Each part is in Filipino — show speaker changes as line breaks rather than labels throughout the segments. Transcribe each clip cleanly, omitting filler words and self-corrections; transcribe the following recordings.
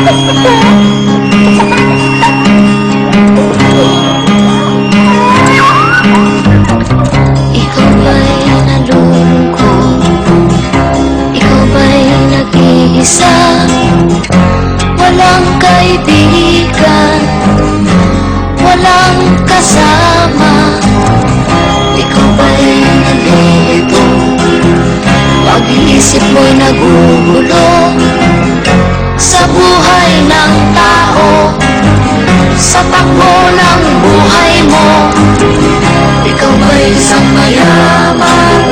Ikaw ba'y nalulungkot? Ikaw ba'y nag-iisa? Walang kaibigan, walang kasama. Ikaw ba'y nalilito? Pag-iisip mo'y nagugulo sa buhay ng tao, sa takbo ng buhay mo. Ikaw ba'y isang mayaman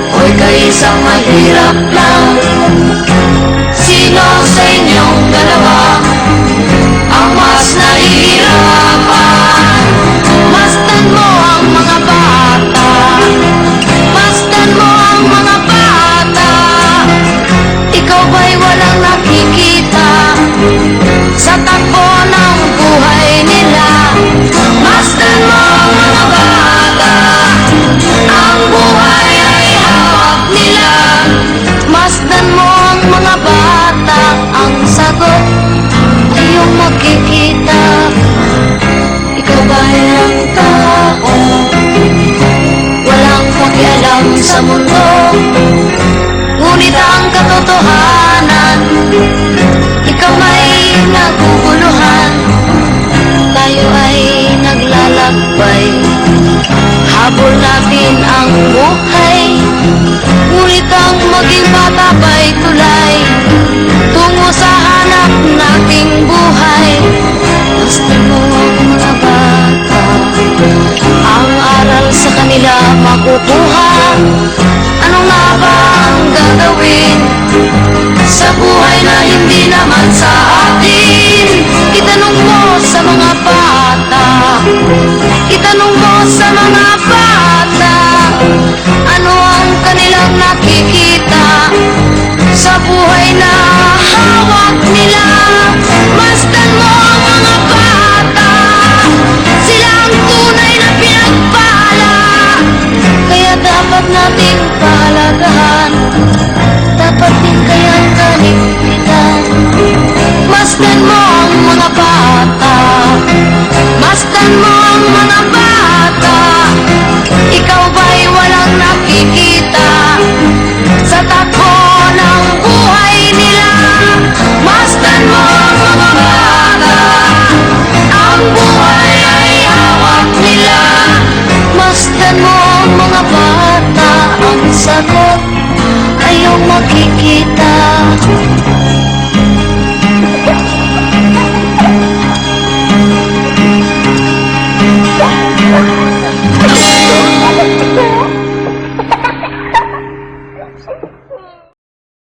o ika'y isang mahirap lang? Sino sa inyong dalawa ang mas nahihirapan? Masdan mo ang mga bata, masdan mo ang mga bata. Ikaw ba'y walang nakikita sa takbo ng buhay nila? Masdan mo ang mga bata, ang buhay ay hawak nila. Masdan mo ang mga bata, ang sagot ay iyong makikita. Ikaw ba'y ang tao, walang pakialam sa mundo, ngunit ang katotohanan, ikaw ay naguguluhan. Tayo ay naglalakbay, habol natin ang buhay, ngunit ang maging bata ba'y tulay tungo sa hanap nating buhay. Basta mo ang mga bata, ang aral sa kanila makukuha. Ano nga ba ang gagawin sa buhay na hindi naman sa atin? Itanong mo sa mga bata, itanong mo sa mga bata, ano ang kanilang nakikita sa buhay na hawak nila? Masdan mo ang mga bata, sila ang tunay na pinagpala, kaya dapat nating pahalagahan, dapat din kayang kaligpitan. Masdan mo ang mga bata, masdan mo ang mga bata. Ikaw ba'y walang nakikita sa takbo ng buhay nila? Masdan mo ang mga bata, ang buhay ay hawak nila. Masdan mo ang mga bata, ang sagot ay iyong makikita.